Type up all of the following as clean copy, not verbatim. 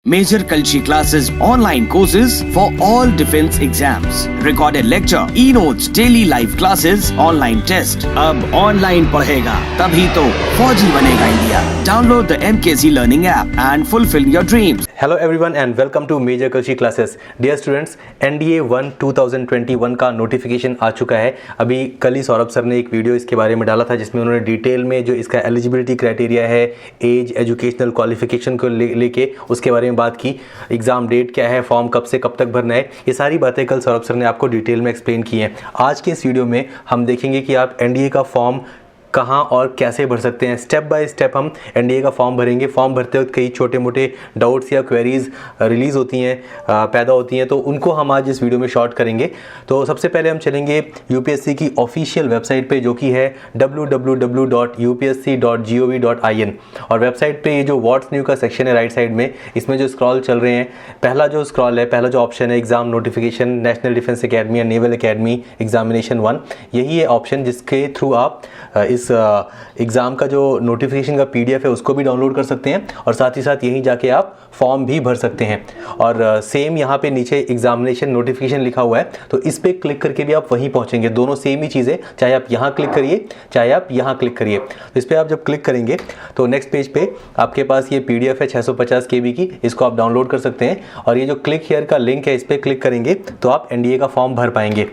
Major Kalshi classes, online courses for all defense exams, recorded lecture, e-notes, daily live classes, online test. अब online पढ़ेगा तभी तो फौजी बनेगा India. Download the MKC Learning app and fulfill your dreams. Hello everyone and welcome to Major Kalshi classes. Dear students, NDA 1 2021 का notification आ चुका है. अभी कल ही सौरभ सर ने एक वीडियो इसके बारे में डाला था जिसमें उन्होंने डिटेल में जो इसका एलिजिबिलिटी क्राइटेरिया है, एज, एजुकेशनल क्वालिफिकेशन को लेके उसके बारे में बात की. एग्जाम डेट क्या है, फॉर्म कब से कब तक भरना है, ये सारी बातें कल सौरभ सर ने आपको डिटेल में एक्सप्लेन की हैं. आज के इस वीडियो में हम देखेंगे कि आप एनडीए का फॉर्म कहाँ और कैसे भर सकते हैं. स्टेप बाय स्टेप हम एनडीए का फॉर्म भरेंगे. फॉर्म भरते वक्त कई छोटे मोटे डाउट्स या क्वेरीज रिलीज होती हैं, पैदा होती हैं, तो उनको हम आज इस वीडियो में शॉर्ट करेंगे. तो सबसे पहले हम चलेंगे यूपीएससी की ऑफिशियल वेबसाइट पे जो कि है www.upsc.gov.in. और वेबसाइट पे ये जो व्हाट्स न्यू का सेक्शन है राइट साइड में, इसमें जो स्क्रॉल चल रहे हैं, पहला जो स्क्रॉल है, पहला जो ऑप्शन है exam notification, national defence academy या नेवल अकेडमी एग्जामिनेशन 1, यही है ऑप्शन जिसके थ्रू आप इस एग्ज़ाम का जो नोटिफिकेशन का पीडीएफ है उसको भी डाउनलोड कर सकते हैं और साथ ही साथ यहीं जाके आप फॉर्म भी भर सकते हैं. और सेम यहाँ पे नीचे एग्जामिनेशन नोटिफिकेशन लिखा हुआ है, तो इस पर क्लिक करके भी आप वहीं पहुँचेंगे. दोनों सेम ही चीज़ें, चाहे आप यहाँ क्लिक करिए चाहे आप यहाँ क्लिक करिए. तो इस पर आप जब क्लिक करेंगे तो नेक्स्ट पेज पे आपके पास ये पीडीएफ है 650 KB की, इसको आप डाउनलोड कर सकते हैं. और ये जो क्लिक हियर का लिंक है, इस पर क्लिक करेंगे तो आप एनडीए का फॉर्म भर पाएंगे.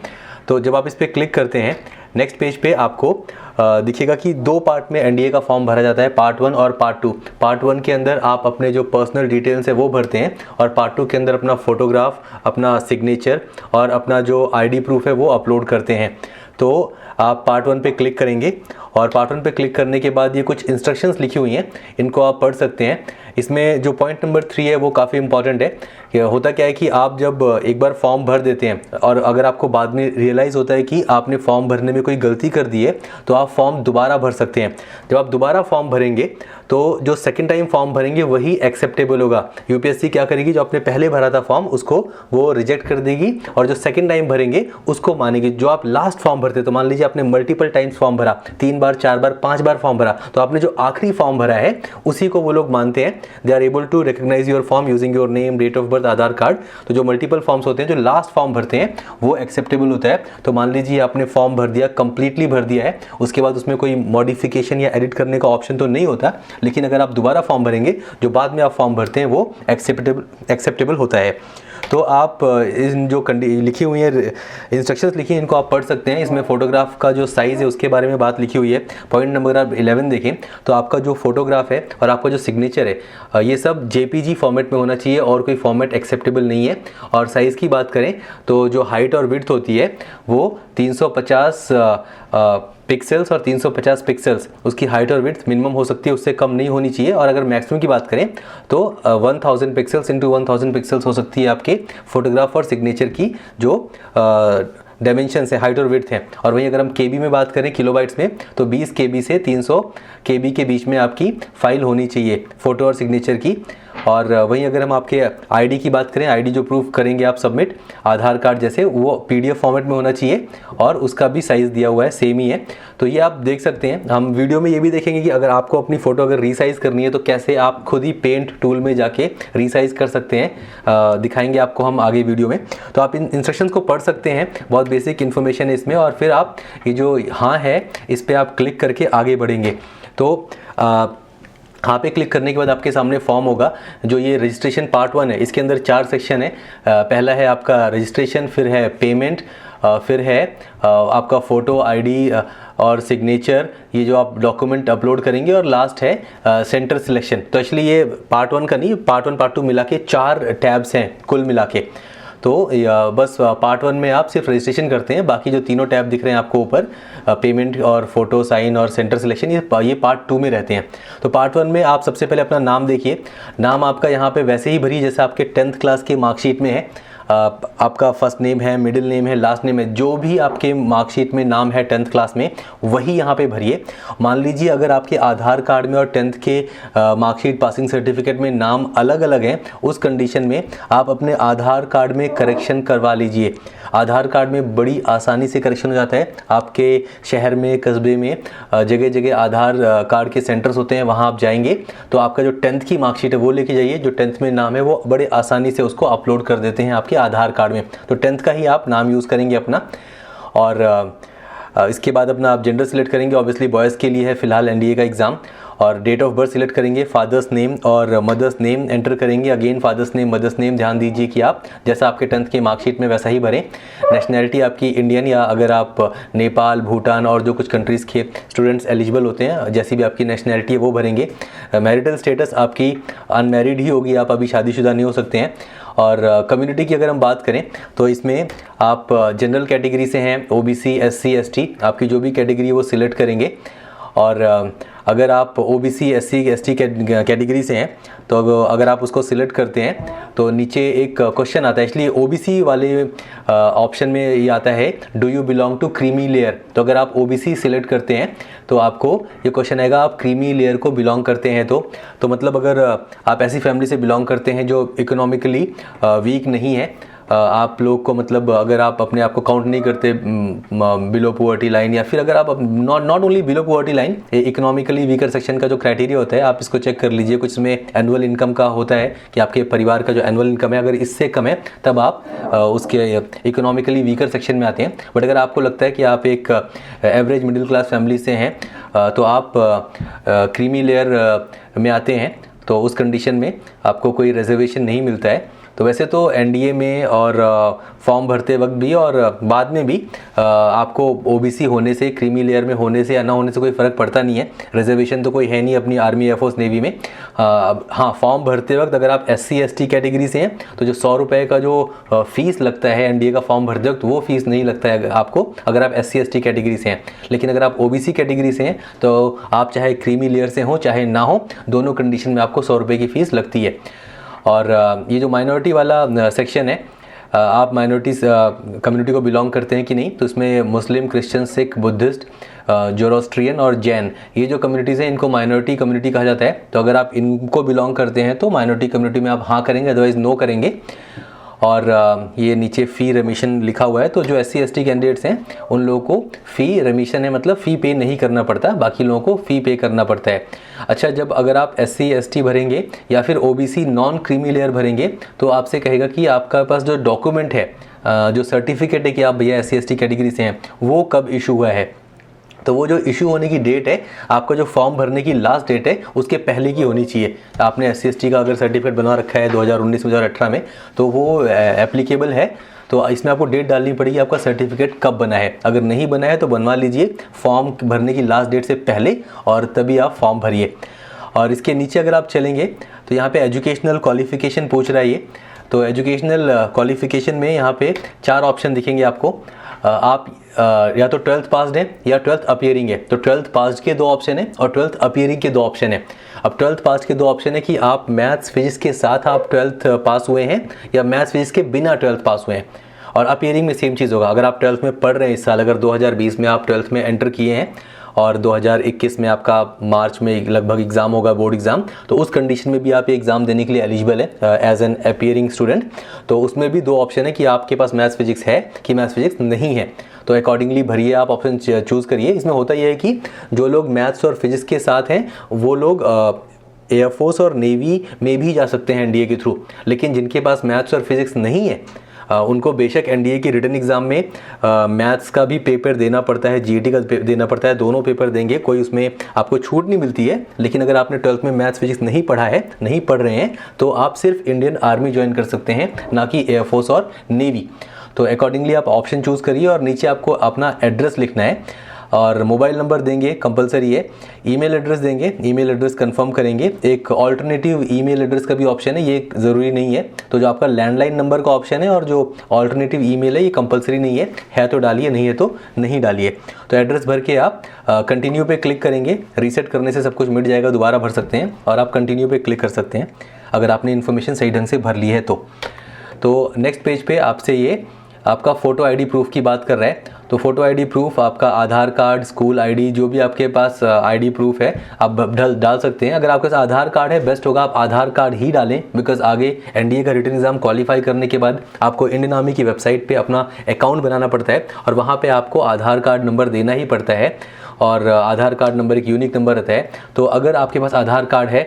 तो जब आप इस पर क्लिक करते हैं, नेक्स्ट पेज पे आपको दिखेगा कि दो पार्ट में एनडीए का फॉर्म भरा जाता है, पार्ट 1 और पार्ट 2. पार्ट 1 के अंदर आप अपने जो पर्सनल डिटेल्स है वो भरते हैं और पार्ट 2 के अंदर अपना फोटोग्राफ, अपना सिग्नेचर और अपना जो आईडी प्रूफ है वो अपलोड करते हैं. तो आप पार्ट 1 पे क्लिक करेंगे और पार्ट 1 पे क्लिक करने के बाद ये कुछ इंस्ट्रक्शंस लिखी हुई हैं, इनको आप पढ़ सकते हैं. इसमें जो पॉइंट नंबर 3 है वो काफ़ी इंपॉर्टेंट है. कि होता क्या है कि आप जब एक बार फॉर्म भर देते हैं और अगर आपको बाद में रियलाइज़ होता है कि आपने फॉर्म भरने में कोई गलती कर दी है, तो आप फॉर्म दोबारा भर सकते हैं. जब आप दोबारा फॉर्म भरेंगे तो जो सेकंड टाइम फॉर्म भरेंगे वही एक्सेप्टेबल होगा. यूपीएससी क्या करेगी, जो आपने पहले भरा था फॉर्म उसको वो रिजेक्ट कर देगी और जो सेकंड टाइम भरेंगे उसको मानेगी. जो आप लास्ट फॉर्म भरते, तो मान लीजिए आपने मल्टीपल टाइम्स फॉर्म भरा, 3 बार 4 बार 5 बार फॉर्म भरा, तो आपने जो आखिरी फॉर्म भरा है उसी को वो लोग मानते हैं. They are able to recognise your form using your name, date of birth, Aadhaar card. तो जो मल्टीपल फॉर्म्स होते हैं, जो लास्ट फॉर्म भरते हैं वो एक्सेप्टेबल होता है. तो मान लीजिए आपने फॉर्म भर दिया, कंप्लीटली भर दिया है, उसके बाद उसमें कोई मॉडिफिकेशन या एडिट करने का ऑप्शन तो नहीं होता, लेकिन अगर आप दोबारा फॉर्म भरेंगे, जो बाद में आप फॉर्म भरते हैं वो एक्सेप्टेबल होता है. तो आप इन जो लिखी हुई है इंस्ट्रक्शंस लिखी हैं, इनको आप पढ़ सकते हैं. इसमें फोटोग्राफ का जो साइज़ है उसके बारे में बात लिखी हुई है. पॉइंट नंबर आप 11 देखें तो आपका जो फोटोग्राफ है और आपका जो सिग्नेचर है, ये सब जेपीजी फॉर्मेट में होना चाहिए और कोई फॉर्मेट एक्सेप्टेबल नहीं है. और साइज़ की बात करें तो जो हाइट और विड्थ होती है वो 350 पिक्सल्स और 350 पिक्सल्स उसकी हाइट और विड्थ मिनिमम हो सकती है, उससे कम नहीं होनी चाहिए. और अगर मैक्सिमम की बात करें तो 1000 पिक्सल्स इंटू 1000 पिक्सल्स हो सकती है आपके फोटोग्राफ और सिग्नेचर की जो डायमेंशन है, हाइट और विड्थ है. और वहीं अगर हम केबी में बात करें, किलोबाइट्स में, तो 20 KB से 300 KB के बीच में आपकी फाइल होनी चाहिए फोटो और सिग्नेचर की. और वहीं अगर हम आपके आईडी की बात करें, आईडी जो प्रूफ करेंगे आप सबमिट, आधार कार्ड जैसे, वो पीडीएफ फॉर्मेट में होना चाहिए और उसका भी साइज़ दिया हुआ है, सेम ही है. तो ये आप देख सकते हैं. हम वीडियो में ये भी देखेंगे कि अगर आपको अपनी फ़ोटो अगर रीसाइज़ करनी है तो कैसे आप खुद ही पेंट टूल में जाके रीसाइज़ कर सकते हैं, दिखाएंगे आपको हम आगे वीडियो में. तो आप इन इंस्ट्रक्शंस को पढ़ सकते हैं, बहुत बेसिक इन्फॉर्मेशन है इसमें. और फिर आप ये जो हाँ है इस पर आप क्लिक करके आगे बढ़ेंगे. तो हाँ पे क्लिक करने के बाद आपके सामने फॉर्म होगा. जो ये रजिस्ट्रेशन पार्ट 1 है, इसके अंदर 4 सेक्शन है. पहला है आपका रजिस्ट्रेशन, फिर है पेमेंट, फिर है आपका फ़ोटो, आईडी और सिग्नेचर, ये जो आप डॉक्यूमेंट अपलोड करेंगे, और लास्ट है सेंटर सिलेक्शन. तो एक्चुअली ये पार्ट 1 का नहीं, पार्ट 1 पार्ट 2 मिला के 4 टैब्स हैं कुल मिला के. तो बस पार्ट 1 में आप सिर्फ रजिस्ट्रेशन करते हैं, बाकी जो तीनों टैब दिख रहे हैं आपको ऊपर, पेमेंट और फोटो, साइन और सेंटर सिलेक्शन, ये पार्ट 2 में रहते हैं. तो पार्ट 1 में आप सबसे पहले अपना नाम देखिए. नाम आपका यहाँ पे वैसे ही भरिए जैसे आपके 10th क्लास के मार्कशीट में है. आपका फर्स्ट नेम है, मिडिल नेम है, लास्ट नेम है, जो भी आपके मार्कशीट में नाम है 10th क्लास में वही यहाँ पे भरिए। मान लीजिए अगर आपके आधार कार्ड में और 10th के मार्कशीट पासिंग सर्टिफिकेट में नाम अलग अलग हैं, उस कंडीशन में आप अपने आधार कार्ड में करेक्शन करवा लीजिए। आधार कार्ड में बड़ी आसानी से करेक्शन हो जाता है। आपके शहर में, कस्बे में जगह जगह आधार कार्ड के सेंटर्स होते हैं, वहाँ आप जाएंगे तो आपका जो 10th की मार्कशीट है वो लेके जाइए। जो 10th में नाम है वो बड़े आसानी से उसको अपलोड कर देते हैं आपके आधार कार्ड में। तो 10th का ही आप नाम यूज़ करेंगे अपना, और इसके बाद अपना आप जेंडर सिलेक्ट करेंगे। ऑब्वियसली बॉयज़ के लिए है फिलहाल एनडीए का एग्ज़ाम, और डेट ऑफ बर्थ सिलेक्ट करेंगे, फादर्स नेम और मदर्स नेम एंटर करेंगे। Again father's name, mother's name ध्यान दीजिए कि आप जैसा आपके 10th के मार्कशीट में वैसा ही भरें। नेशनैलिटी आपकी इंडियन, या अगर आप नेपाल, भूटान और जो कुछ कंट्रीज़ के स्टूडेंट्स एलिजिबल होते हैं, जैसी भी आपकी नेशनैलिटी है वो भरेंगे। मैरिटल स्टेटस आपकी अनमैरिड ही होगी, आप अभी शादीशुदा नहीं हो सकते हैं। और कम्युनिटी की अगर हम बात करें तो इसमें आप जनरल कैटेगरी से हैं, ओबीसी, एससी, एसटी, आपकी जो भी कैटेगरी है वो सिलेक्ट करेंगे। और अगर आप ओबीसी, एससी, एसटी कैटेगरी से हैं तो अगर आप उसको सिलेक्ट करते हैं तो नीचे एक क्वेश्चन आता है, इसलिए ओबीसी वाले ऑप्शन में ये आता है, do you belong to creamy layer. तो अगर आप ओबीसी सिलेक्ट करते हैं तो आपको ये क्वेश्चन आएगा, आप क्रीमी लेयर को बिलोंग करते हैं तो मतलब अगर आप ऐसी फैमिली से बिलोंग करते हैं जो इकोनॉमिकली वीक नहीं है, आप लोग को मतलब अगर आप अपने आप को काउंट नहीं करते बिलो पुअर्टी लाइन, या फिर अगर आप not only below poverty line, economically weaker section का जो क्राइटेरिया होता है आप इसको चेक कर लीजिए। कुछ इसमें एनुअल इनकम का होता है कि आपके परिवार का जो एनुअल इनकम है अगर इससे कम है तब आप उसके इकोनॉमिकली वीकर सेक्शन में आते हैं। बट अगर आपको लगता है कि आप एक एवरेज मिडिल क्लास फैमिली से हैं तो आप क्रीमी लेयर में आते हैं, तो उस कंडीशन में आपको कोई रिजर्वेशन नहीं मिलता है। तो वैसे तो एनडीए में और फॉर्म भरते वक्त भी और बाद में भी आपको ओबीसी होने से, क्रीमी लेयर में होने से या ना होने से कोई फ़र्क पड़ता नहीं है। रिजर्वेशन तो कोई है नहीं अपनी आर्मी, एयरफोर्स, नेवी में। हाँ, फॉर्म भरते वक्त अगर आप एससी, एसटी कैटेगरी से हैं तो जो 100 रुपये का जो फ़ीस लगता है एनडीए का फॉर्म भरते वक्त, वो फ़ीस नहीं लगता है आपको अगर आप एससी, एसटी कैटेगरी से हैं। लेकिन अगर आप ओबीसी कैटेगरी से हैं तो आप चाहे क्रीमी लेयर से हों चाहे ना हो, दोनों कंडीशन में आपको 100 रुपये की फ़ीस लगती है। और ये जो माइनॉरिटी वाला सेक्शन है, आप माइनॉरिटीज़ कम्युनिटी को बिलोंग करते हैं कि नहीं, तो इसमें मुस्लिम, क्रिश्चियन, सिख, बुद्धिस्ट, जोरोस्ट्रियन और जैन, ये जो कम्युनिटीज़ हैं इनको माइनॉरिटी कम्युनिटी कहा जाता है। तो अगर आप इनको बिलोंग करते हैं तो माइनॉरिटी कम्युनिटी में आप हाँ करेंगे, अदरवाइज़ नो करेंगे। और ये नीचे फ़ी रेमिशन लिखा हुआ है, तो जो एससी, एसटी कैंडिडेट्स हैं उन लोगों को फ़ी रेमिशन है, मतलब फ़ी पे नहीं करना पड़ता, बाकी लोगों को फ़ी पे करना पड़ता है। अच्छा, जब अगर आप एससी, एसटी भरेंगे या फिर ओबीसी नॉन क्रीमी लेयर भरेंगे तो आपसे कहेगा कि आपका पास जो डॉक्यूमेंट है, जो सर्टिफिकेट है कि आप भैया एससी, एसटी कैटेगरी से हैं, वो कब इशू हुआ है। तो वो जो इशू होने की डेट है, आपका जो फॉर्म भरने की लास्ट डेट है उसके पहले की होनी चाहिए। आपने एससी, एसटी का अगर सर्टिफिकेट बना रखा है 2019 में, 2018 में, तो वो एप्लीकेबल है। तो इसमें आपको डेट डालनी पड़ेगी आपका सर्टिफिकेट कब बना है। अगर नहीं बना है तो बनवा लीजिए फॉर्म भरने की लास्ट डेट से पहले, और तभी आप फॉर्म भरिए। और इसके नीचे अगर आप चलेंगे तो यहाँ पे एजुकेशनल क्वालिफिकेशन पूछ रहा है ये। तो एजुकेशनल क्वालिफिकेशन में यहाँ पे 4 ऑप्शन दिखेंगे आपको। आप या तो 12th पास्ड है या 12th अपीयरिंग है। तो 12th पास्ड के 2 ऑप्शन है और 12th अपीयरिंग के 2 ऑप्शन है। अब 12th पास के 2 ऑप्शन है कि आप मैथ्स फिजिक्स के साथ आप 12th पास हुए हैं या मैथ्स फिजिक्स के बिना 12th पास हुए हैं। और अपीयरिंग में सेम चीज़ होगा। अगर आप 12th में पढ़ रहे हैं इस साल, अगर 2020 में आप 12th में एंटर किए हैं और 2021 में आपका मार्च में लगभग एग्ज़ाम होगा, बोर्ड एग्ज़ाम, तो उस कंडीशन में भी आप ये एग्ज़ाम देने के लिए एलिजिबल है एज एन अपीयरिंग स्टूडेंट। तो उसमें भी 2 ऑप्शन है कि आपके पास मैथ्स फिजिक्स है कि मैथ्स फिजिक्स नहीं है। तो अकॉर्डिंगली भरिए, आप ऑप्शन चूज़ करिए। इसमें होता यह है कि जो लोग मैथ्स और फिजिक्स के साथ हैं वो लोग एयरफोर्स और नेवी में भी जा सकते हैं एनडीए के थ्रू। लेकिन जिनके पास मैथ्स और फिजिक्स नहीं है उनको बेशक एनडीए की रिटन एग्ज़ाम में मैथ्स का भी पेपर देना पड़ता है, जीईटी का देना पड़ता है, दोनों पेपर देंगे, कोई उसमें आपको छूट नहीं मिलती है। लेकिन अगर आपने 12th में मैथ्स फिजिक्स नहीं पढ़ा है, नहीं पढ़ रहे हैं, तो आप सिर्फ इंडियन आर्मी ज्वाइन कर सकते हैं, ना कि एयरफोर्स और नेवी। तो अकॉर्डिंगली आप ऑप्शन चूज़ करिए और नीचे आपको अपना एड्रेस लिखना है और मोबाइल नंबर देंगे, कंपलसरी है। ईमेल एड्रेस देंगे, ईमेल एड्रेस कंफर्म करेंगे। एक ऑल्टरनेटिव ईमेल एड्रेस का भी ऑप्शन है, ये ज़रूरी नहीं है। तो जो आपका लैंडलाइन नंबर का ऑप्शन है और जो ऑल्टरनेटिव ईमेल है, ये कंपलसरी नहीं है तो डालिए, नहीं है तो नहीं डालिए। तो एड्रेस भर के आप कंटिन्यू पे क्लिक करेंगे। रीसेट करने से सब कुछ मिट जाएगा, दोबारा भर सकते हैं और आप कंटिन्यू पे क्लिक कर सकते हैं अगर आपने इन्फॉर्मेशन सही ढंग से भर ली है तो। तो नेक्स्ट पेज पे आपसे ये आपका फ़ोटो आईडी प्रूफ की बात कर रहा है। तो फ़ोटो आईडी प्रूफ आपका आधार कार्ड, स्कूल आईडी, जो भी आपके पास आईडी प्रूफ है आप डाल सकते हैं। अगर आपके पास आधार कार्ड है बेस्ट होगा आप आधार कार्ड ही डालें, बिकॉज आगे एनडीए का रिटन एग्ज़ाम क्वालिफाई करने के बाद आपको इंडियन आर्मी की वेबसाइट पे अपना अकाउंट बनाना पड़ता है और वहाँ पे आपको आधार कार्ड नंबर देना ही पड़ता है और आधार कार्ड नंबर एक यूनिक नंबर रहता है। तो अगर आपके पास आधार कार्ड है,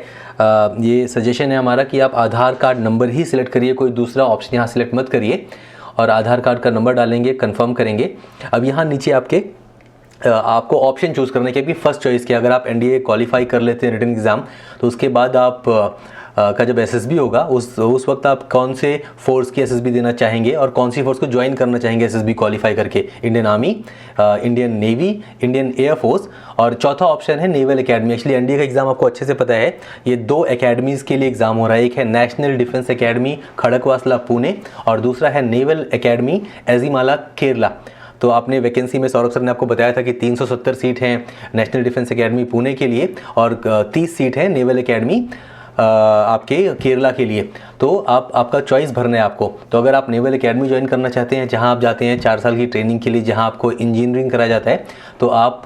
ये सजेशन है हमारा कि आप आधार कार्ड नंबर ही सिलेक्ट करिए, कोई दूसरा ऑप्शन यहाँ सिलेक्ट मत करिए और आधार कार्ड का नंबर डालेंगे, कंफर्म करेंगे। अब यहाँ नीचे आपको ऑप्शन चूज़ करने के भी फर्स्ट चॉइस की, अगर आप एनडीए क्वालिफाई कर लेते हैं रिटन एग्ज़ाम तो उसके बाद आप का जब एसएसबी होगा उस वक्त आप कौन से फोर्स की एसएसबी देना चाहेंगे और कौन सी फोर्स को ज्वाइन करना चाहेंगे एसएसबी क्वालिफाई करके, Indian army, Indian navy, Indian air force, और चौथा ऑप्शन है नेवल एकेडमी। एक्चुअली एनडीए का एग्ज़ाम आपको अच्छे से पता है, ये 2 एकेडमीज़ के लिए एग्ज़ाम हो रहा है। एक है national defence academy Khadakwasla Pune और दूसरा है नेवल एकेडमी एजिमाला केरला। तो आपने वैकेंसी में सौरभ सर ने आपको बताया था कि 370 सीट हैं नेशनल डिफेंस एकेडमी पुणे के लिए और 30 सीट है नेवल एकेडमी आपके केरला के लिए। तो आपका चॉइस भरना है आपको। तो अगर आप नेवल एकेडमी ज्वाइन करना चाहते हैं जहां आप जाते हैं 4 साल की ट्रेनिंग के लिए, जहां आपको इंजीनियरिंग कराया जाता है, तो आप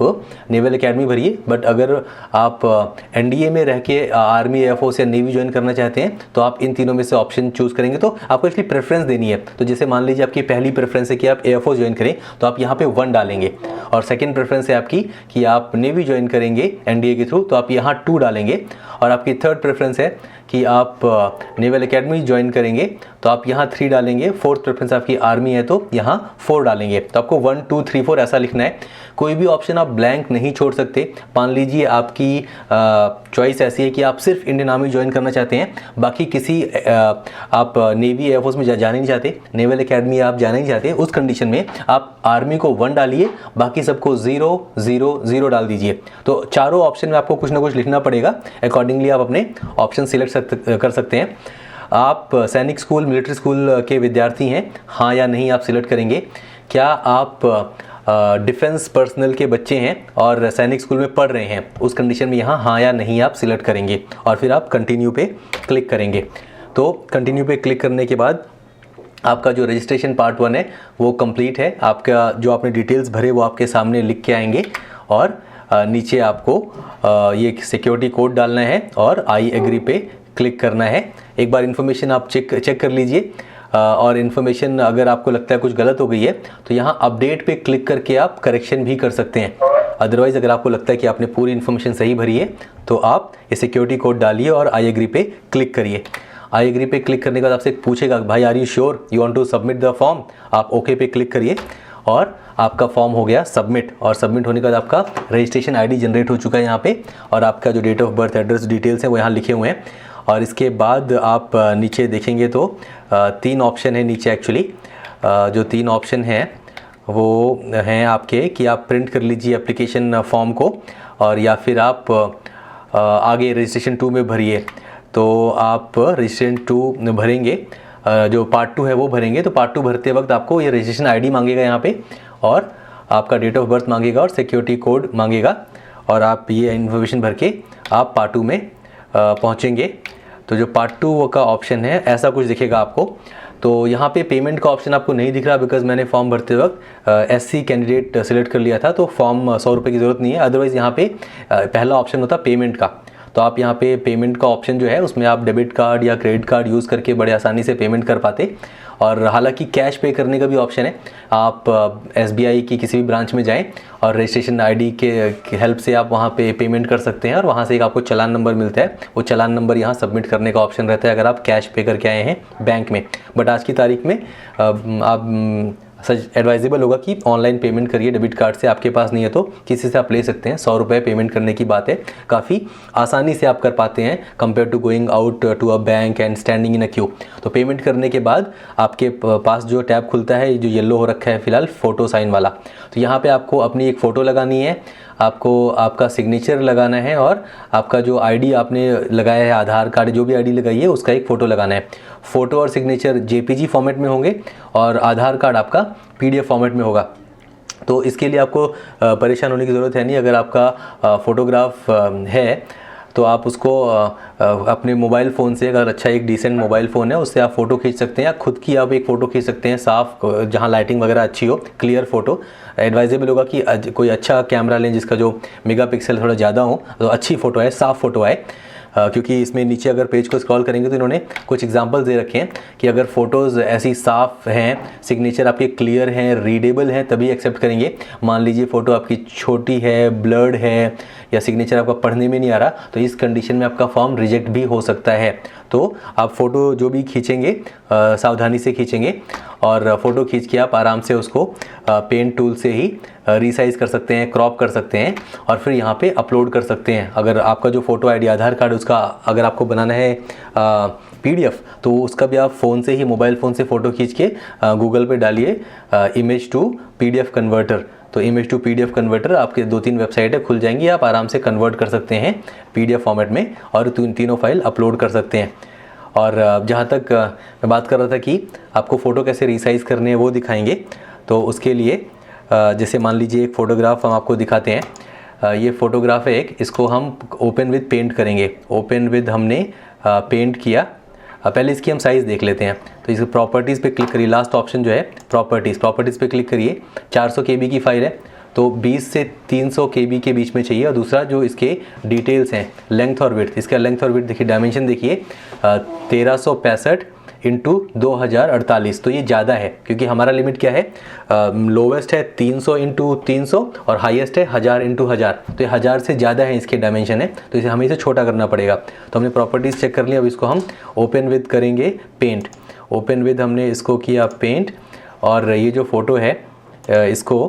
नेवल एकेडमी भरिए। बट अगर आप एनडीए में रह के आर्मी, एयरफोर्स या नेवी ज्वाइन करना चाहते हैं तो आप इन तीनों में से ऑप्शन चूज़ करेंगे। तो आपको इसलिए प्रेफरेंस देनी है। तो जैसे मान लीजिए आपकी पहली प्रेफरेंस है कि आप एयरफोर्स ज्वाइन करें तो आप यहाँ पे 1 डालेंगे, और सेकेंड प्रेफरेंस है आपकी कि आप नेवी ज्वाइन करेंगे एनडीए के थ्रू तो आप यहाँ 2 डालेंगे, और आपकी थर्ड प्रेफरेंस है कि आप नेवल एकेडमी ज्वाइन करेंगे तो आप यहाँ 3 डालेंगे, फोर्थ प्रेफरेंस आपकी आर्मी है तो यहाँ 4 डालेंगे। तो आपको 1 2 3 4 ऐसा लिखना है, कोई भी ऑप्शन आप ब्लैंक नहीं छोड़ सकते। मान लीजिए आपकी चॉइस ऐसी है कि आप सिर्फ इंडियन आर्मी ज्वाइन करना चाहते हैं, बाकी किसी आप नेवी एयरफोर्स में जाना नहीं चाहते, नेवल एकेडमी आप जाना नहीं चाहते, उस कंडीशन में आप आर्मी को 1 डालिए, बाकी सबको 0 0 0 डाल दीजिए। तो चारों ऑप्शन में आपको कुछ ना कुछ लिखना पड़ेगा, अकॉर्डिंगली आप अपने ऑप्शन सिलेक्ट कर सकते हैं। आप सैनिक स्कूल, मिलिट्री स्कूल के विद्यार्थी हैं, हाँ या नहीं आप सिलेक्ट करेंगे। क्या आप डिफेंस पर्सनल के बच्चे हैं और सैनिक स्कूल में पढ़ रहे हैं, उस कंडीशन में यहाँ हाँ या नहीं आप सिलेक्ट करेंगे और फिर आप कंटिन्यू पे क्लिक करेंगे। तो कंटिन्यू पे क्लिक करने के बाद आपका जो रजिस्ट्रेशन पार्ट 1 है वो कंप्लीट है। आपका जो आपने डिटेल्स भरे वो आपके सामने लिख के आएंगे और नीचे आपको ये सिक्योरिटी कोड डालना है और आई एग्री पे क्लिक करना है। एक बार इन्फॉर्मेशन आप चेक कर लीजिए, और इन्फॉर्मेशन अगर आपको लगता है कुछ गलत हो गई है तो यहाँ अपडेट पे क्लिक करके आप करेक्शन भी कर सकते हैं। अदरवाइज़ अगर आपको लगता है कि आपने पूरी इन्फॉर्मेशन सही भरी है तो आप ये सिक्योरिटी कोड डालिए और आई एग्री पे क्लिक करिए। आई एग्री पे क्लिक करने के बाद आपसे पूछेगा भाई are you sure you want to submit the form, आप ओके पे क्लिक करिए और आपका फॉर्म हो गया सबमिट। और सबमिट होने के बाद आपका रजिस्ट्रेशन आईडी जनरेट हो चुका है यहाँ पे, और आपका जो date of birth, address, details हैं वो यहाँ लिखे हुए हैं। और इसके बाद आप नीचे देखेंगे तो 3 ऑप्शन है नीचे। एक्चुअली जो 3 ऑप्शन हैं वो हैं आपके कि आप प्रिंट कर लीजिए एप्लीकेशन फॉर्म को, और या फिर आप आगे रजिस्ट्रेशन 2 में भरिए। तो आप रजिस्ट्रेशन 2 भरेंगे, जो पार्ट 2 है वो भरेंगे। तो पार्ट 2 भरते वक्त आपको ये रजिस्ट्रेशन आईडी मांगेगा यहाँ पे, और आपका डेट ऑफ बर्थ मांगेगा और सिक्योरिटी कोड मांगेगा, और आप ये इन्फॉर्मेशन भर के आप पार्ट 2 में पहुँचेंगे। तो जो पार्ट 2 का ऑप्शन है ऐसा कुछ दिखेगा आपको। तो यहाँ पे पेमेंट का ऑप्शन आपको नहीं दिख रहा, बिकॉज मैंने फॉर्म भरते वक्त SC कैंडिडेट सेलेक्ट कर लिया था, तो फॉर्म 100 रुपये की ज़रूरत नहीं है। अदरवाइज़ यहाँ पे पहला ऑप्शन होता पेमेंट का, तो आप यहाँ पे पेमेंट का ऑप्शन जो है उसमें आप डेबिट कार्ड या क्रेडिट कार्ड यूज़ करके बड़े आसानी से पेमेंट कर पाते। और हालांकि कैश पे करने का भी ऑप्शन है, आप SBI की किसी भी ब्रांच में जाएं और रजिस्ट्रेशन आईडी के हेल्प से आप वहाँ पे पेमेंट कर सकते हैं, और वहाँ से एक आपको चालान नंबर मिलता है, वो चालान नंबर यहाँ सबमिट करने का ऑप्शन रहता है अगर आप कैश पे करके आए हैं बैंक में। बट आज की तारीख में आप सच एडवाइजेबल होगा कि ऑनलाइन पेमेंट करिए डेबिट कार्ड से। आपके पास नहीं है तो किसी से आप ले सकते हैं, 100 रुपये पेमेंट करने की बात है, काफ़ी आसानी से आप कर पाते हैं compare to going out to a bank and standing in a queue. तो पेमेंट करने के बाद आपके पास जो टैब खुलता है, जो येलो हो रखा है फिलहाल फ़ोटो साइन वाला, तो यहाँ पर आपको अपनी एक फ़ोटो लगानी है, आपको आपका सिग्नेचर लगाना है, और आपका जो आईडी आपने लगाया है, आधार कार्ड जो भी आईडी लगाई है उसका एक फ़ोटो लगाना है। फ़ोटो और सिग्नेचर JPG फॉर्मेट में होंगे और आधार कार्ड आपका PDF फॉर्मेट में होगा। तो इसके लिए आपको परेशान होने की ज़रूरत है नहीं। अगर आपका फ़ोटोग्राफ है तो आप उसको अपने मोबाइल फ़ोन से, अगर अच्छा एक डिसेंट मोबाइल फ़ोन है उससे आप फ़ोटो खींच सकते हैं, या खुद की आप एक फ़ोटो खींच सकते हैं साफ़, जहाँ लाइटिंग वगैरह अच्छी हो, क्लियर फ़ोटो। एडवाइजेबल होगा कि कोई अच्छा कैमरा लें जिसका जो मेगापिक्सल थोड़ा ज़्यादा हो, तो अच्छी फ़ोटो आए, साफ़ फ़ोटो आए। क्योंकि इसमें नीचे अगर पेज को स्क्रॉल करेंगे तो इन्होंने कुछ एग्जांपल्स दे रखे हैं कि अगर फ़ोटोज़ ऐसी साफ़ हैं, सिग्नेचर आपके क्लियर हैं, रीडेबल हैं, तभी एक्सेप्ट करेंगे। मान लीजिए फ़ोटो आपकी छोटी है, ब्लर्ड है, या सिग्नेचर आपका पढ़ने में नहीं आ रहा, तो इस कंडीशन में आपका फॉर्म रिजेक्ट भी हो सकता है। तो आप फ़ोटो जो भी खींचेंगे सावधानी से खींचेंगे, और फ़ोटो खींच के आप आराम से उसको पेंट टूल से ही रीसाइज़ कर सकते हैं, क्रॉप कर सकते हैं, और फिर यहाँ पे अपलोड कर सकते हैं। अगर आपका जो फ़ोटो आईडी आधार कार्ड, उसका अगर आपको बनाना है PDF, तो उसका भी आप फ़ोन से ही, मोबाइल फ़ोन से फ़ोटो खींच के गूगल पे डालिए इमेज टू PDF कन्वर्टर। तो इमेज टू PDF कन्वर्टर आपके 2-3 वेबसाइटें खुल जाएंगी, आप आराम से कन्वर्ट कर सकते हैं PDF फॉर्मेट में, और तीनों फाइल अपलोड कर सकते हैं। और जहाँ तक मैं बात कर रहा था कि आपको फ़ोटो कैसे रिसाइज़ करने हैं वो दिखाएंगे, तो उसके लिए जैसे मान लीजिए एक फ़ोटोग्राफ हम आपको दिखाते हैं। ये फ़ोटोग्राफ है एक, इसको हम ओपन विद पेंट करेंगे। ओपन विद हमने पेंट किया। पहले इसकी हम साइज़ देख लेते हैं। तो इस प्रॉपर्टीज़ पे क्लिक करिए, लास्ट ऑप्शन जो है प्रॉपर्टीज़ पे क्लिक करिए। 400 KB की फ़ाइल है, तो 20 से 300 KB के बीच में चाहिए। और दूसरा जो इसके डिटेल्स हैं, लेंथ और विड्थ, इसका लेंथ और विड्थ देखिए, डायमेंशन देखिए 1365 इंटू 2048, तो ये ज़्यादा है क्योंकि हमारा लिमिट क्या है, लोवेस्ट है 300 इंटू 300 और हाईएस्ट है 1000 इंटू 1000, तो ये 1000 से ज़्यादा है इसके डायमेंशन है, तो इसे हमें इसे छोटा करना पड़ेगा। तो हमने प्रॉपर्टीज़ चेक कर लिया। अब इसको हम ओपन विद करेंगे पेंट। ओपन विद हमने इसको किया पेंट, और ये जो फ़ोटो है इसको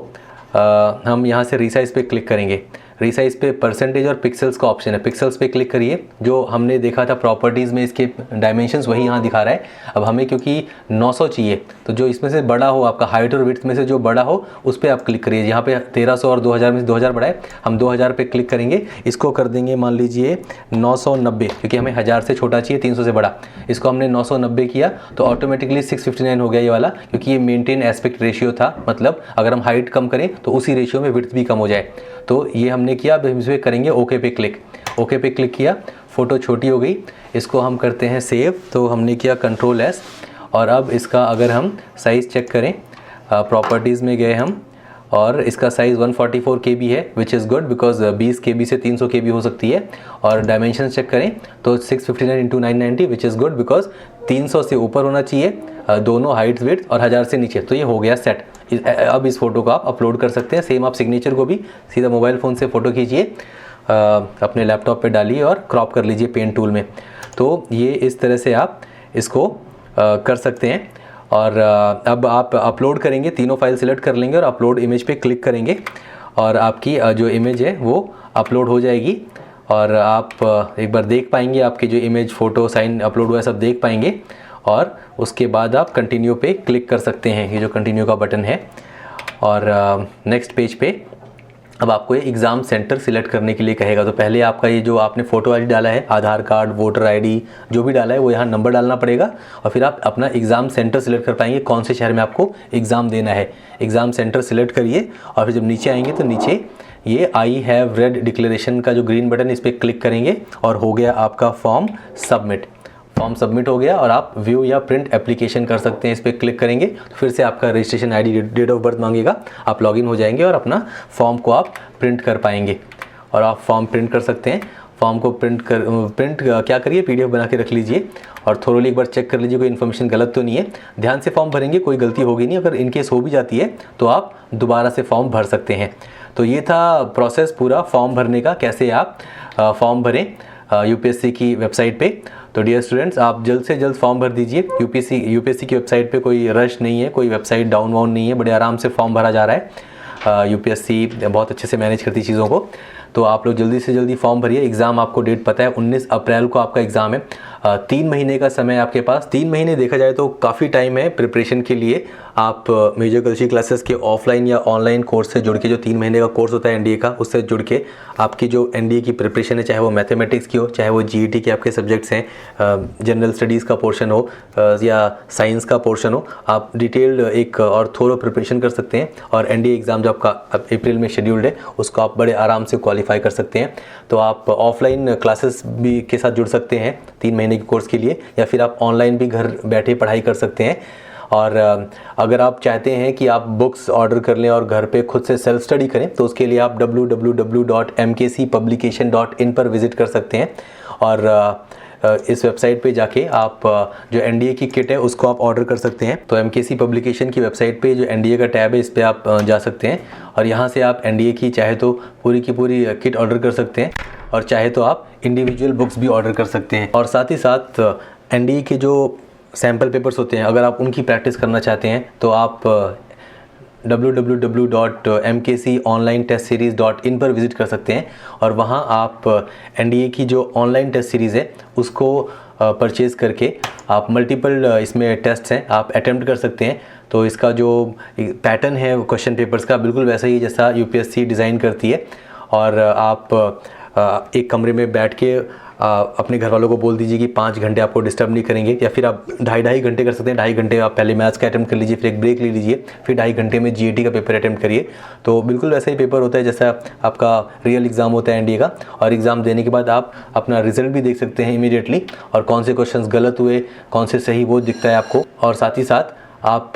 हम यहाँ से रिसाइज़ पे क्लिक करेंगे। रिसाइज़ पे परसेंटेज और पिक्सल्स का ऑप्शन है, पिक्सल्स पे क्लिक करिए। जो हमने देखा था प्रॉपर्टीज़ में इसके डायमेंशंस, वही यहाँ दिखा रहा है। अब हमें क्योंकि 900 चाहिए, तो जो इसमें से बड़ा हो, आपका हाइट और विड्थ में से जो बड़ा हो उस पर आप क्लिक करिए। यहाँ पे 1300 और 2000 में से 2000 बड़ा है, हम 2000 पे क्लिक करेंगे। इसको कर देंगे मान लीजिए 990, क्योंकि हमें 1000 से छोटा चाहिए, 300 से बड़ा। इसको हमने 990 किया तो ऑटोमेटिकली 659 हो गया ये वाला, क्योंकि ये मेंटेन एस्पेक्ट रेशियो था। मतलब अगर हम हाइट कम करें तो उसी रेशियो में विड्थ भी कम हो जाए। तो ये हमने किया। अब हम इस पर करेंगे ओके पे क्लिक। ओके पे क्लिक किया, फ़ोटो छोटी हो गई। इसको हम करते हैं सेव, तो हमने किया Ctrl+S। और अब इसका अगर हम साइज़ चेक करें, प्रॉपर्टीज़ में गए हम, और इसका साइज़ 144 KB है, which is good because 20 KB से 300 KB हो सकती है। और डायमेंशन चेक करें तो 659 into 990, which is good because 300 से ऊपर होना चाहिए दोनों हाइट विड्थ, और 1000 से नीचे। तो ये हो गया सेट। अब इस फ़ोटो को आप अपलोड कर सकते हैं। सेम आप सिग्नेचर को भी सीधा मोबाइल फ़ोन से फ़ोटो खींचिए, अपने लैपटॉप पे डालिए और क्रॉप कर लीजिए पेंट टूल में। तो ये इस तरह से आप इसको कर सकते हैं। और अब आप अपलोड करेंगे, तीनों फाइल सिलेक्ट कर लेंगे और अपलोड इमेज पे क्लिक करेंगे, और आपकी जो इमेज है वो अपलोड हो जाएगी। और आप एक बार देख पाएंगे, आपकी जो इमेज, फ़ोटो, साइन अपलोड हुआ है सब देख पाएंगे। और उसके बाद आप कंटिन्यू पे क्लिक कर सकते हैं, ये जो कंटिन्यू का बटन है। और नेक्स्ट पेज पे अब आपको ये एग्ज़ाम सेंटर सिलेक्ट करने के लिए कहेगा। तो पहले आपका ये जो आपने फ़ोटो आईडी डाला है, आधार कार्ड, वोटर आईडी जो भी डाला है, वो यहाँ नंबर डालना पड़ेगा। और फिर आप अपना एग्ज़ाम सेंटर सिलेक्ट कर पाएंगे, कौन से शहर में आपको एग्ज़ाम देना है। एग्ज़ाम सेंटर सिलेक्ट करिए, और फिर जब नीचे आएंगे तो नीचे ये आई हैव रेड डिक्लेरेशन का जो ग्रीन बटन, इस पर क्लिक करेंगे, और हो गया आपका फॉर्म सबमिट। फॉर्म सबमिट हो गया, और आप व्यू या प्रिंट एप्लीकेशन कर सकते हैं। इस पर क्लिक करेंगे तो फिर से आपका registration ID, date of birth मांगेगा, आप लॉगिन हो जाएंगे और अपना फॉर्म को आप प्रिंट कर पाएंगे। और आप फॉर्म प्रिंट कर सकते हैं। फॉर्म को प्रिंट क्या करिए, PDF बना के रख लीजिए, और थोड़ी एक बार चेक कर लीजिए कोई इन्फॉर्मेशन गलत तो नहीं है। ध्यान से फॉर्म भरेंगे, कोई गलती होगी नहीं। अगर इनकेस हो भी जाती है तो आप दोबारा से फॉर्म भर सकते हैं। तो ये था प्रोसेस पूरा फॉर्म भरने का, कैसे आप फॉर्म भरें UPSC की वेबसाइट पे। तो डियर स्टूडेंट्स, आप जल्द से जल्द फॉर्म भर दीजिए। UPSC की वेबसाइट पे कोई रश नहीं है, कोई वेबसाइट डाउन वाउन नहीं है, बड़े आराम से फॉर्म भरा जा रहा है। UPSC बहुत अच्छे से मैनेज करती चीज़ों को। तो आप लोग जल्दी से जल्दी फॉर्म भरिए। एग्ज़ाम आपको डेट पता है, 19 अप्रैल को आपका एग्ज़ाम है। 3 महीने का समय आपके पास। 3 महीने देखा जाए तो काफ़ी टाइम है प्रिपरेशन के लिए। आप मेजर कल्ची क्लासेस के ऑफलाइन या ऑनलाइन कोर्स से जुड़ के, जो 3 महीने का कोर्स होता है एनडीए का, उससे जुड़ के आपकी जो एनडीए की प्रिपरेशन है, चाहे वो मैथमेटिक्स की हो, चाहे वो जीईटी के आपके सब्जेक्ट्स हैं, जनरल स्टडीज़ का पोर्शन हो या साइंस का पोर्शन हो, आप डिटेल्ड एक और थोरो प्रिपरेशन कर सकते हैं। और एनडीए एग्ज़ाम जो आपका अप्रैल में शेड्यूल्ड है, उसको आप बड़े आराम से क्वालिफाई कर सकते हैं। तो आप ऑफलाइन क्लासेस भी के साथ जुड़ सकते हैं 3 महीने के कोर्स के लिए, या फिर आप ऑनलाइन भी घर बैठे पढ़ाई कर सकते हैं। और अगर आप चाहते हैं कि आप बुक्स ऑर्डर कर लें और घर पे खुद से सेल्फ स्टडी करें, तो उसके लिए आप www.mkcpublication.in पर विज़िट कर सकते हैं। और इस वेबसाइट पे जाके आप जो एनडीए की किट है उसको आप ऑर्डर कर सकते हैं। तो एमकेसी पब्लिकेशन की वेबसाइट पे जो एनडीए का टैब है, इस पर आप जा सकते हैं और यहाँ से आप एनडीए की चाहे तो पूरी की पूरी किट ऑर्डर कर सकते हैं, और चाहे तो आप इंडिविजुअल बुक्स भी ऑर्डर कर सकते हैं। और साथ ही साथ एनडीए के जो सैम्पल पेपर्स होते हैं, अगर आप उनकी प्रैक्टिस करना चाहते हैं तो आप www.mkconlinetestseries.in पर विज़िट कर सकते हैं, और वहाँ आप एनडीए की जो ऑनलाइन टेस्ट सीरीज़ है उसको परचेज़ करके आप मल्टीपल इसमें टेस्ट हैं आप अटेम्प्ट कर सकते हैं। तो इसका जो पैटर्न है क्वेश्चन पेपर्स का बिल्कुल वैसा ही जैसा यूपीएससी डिज़ाइन करती है। और आप एक कमरे में बैठ के अपने घर वालों को बोल दीजिए कि 5 घंटे आपको डिस्टर्ब नहीं करेंगे, या फिर आप 2.5 घंटे कर सकते हैं। 2.5 घंटे आप पहले मैथ्स का अटेम्प्ट कर लीजिए, फिर एक ब्रेक ले लीजिए, फिर 2.5 घंटे में जीईटी का पेपर अटेम्प्ट करिए। तो बिल्कुल वैसा ही पेपर होता है जैसा आपका रियल एग्ज़ाम होता है एनडीए का। और एग्ज़ाम देने के बाद आप अपना रिजल्ट भी देख सकते हैं इमीडिएटली, और कौन से क्वेश्चंस गलत हुए, कौन से सही, वो दिखता है आपको। और साथ ही साथ आप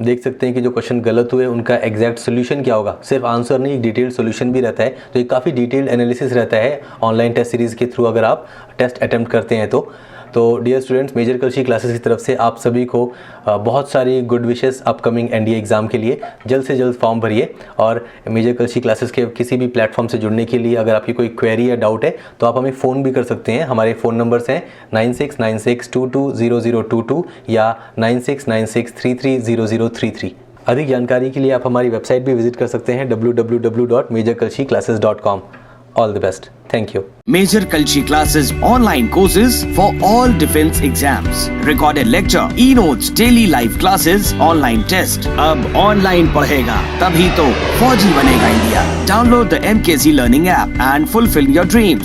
देख सकते हैं कि जो क्वेश्चन गलत हुए उनका एग्जैक्ट सोल्यूशन क्या होगा। सिर्फ आंसर नहीं, एक डिटेल्ड सोल्यूशन भी रहता है। तो ये काफ़ी डिटेल्ड एनालिसिस रहता है ऑनलाइन टेस्ट सीरीज़ के थ्रू अगर आप टेस्ट अटेम्प्ट करते हैं तो डियर स्टूडेंट्स, मेजर कल्ची क्लासेस की तरफ से आप सभी को बहुत सारी good wishes upcoming NDA exam के लिए। जल्द से जल्द फॉर्म भरिए, और मेजर कल्ची क्लासेस के किसी भी प्लेटफॉर्म से जुड़ने के लिए अगर आपकी कोई क्वेरी या डाउट है तो आप हमें फ़ोन भी कर सकते हैं। हमारे फ़ोन नंबर्स हैं 9696220022 या 9696330033। अधिक जानकारी के लिए आप हमारी वेबसाइट भी विजिट कर सकते हैं www.majorkalchiclasses.com। All the best. Thank you. Major Kalchi classes online courses for all defense exams. Recorded lecture, e-notes, daily live classes, online test. अब online पढ़ेगा तभी तो फौजी बनेगा India. Download the MKC Learning app and fulfill your dreams.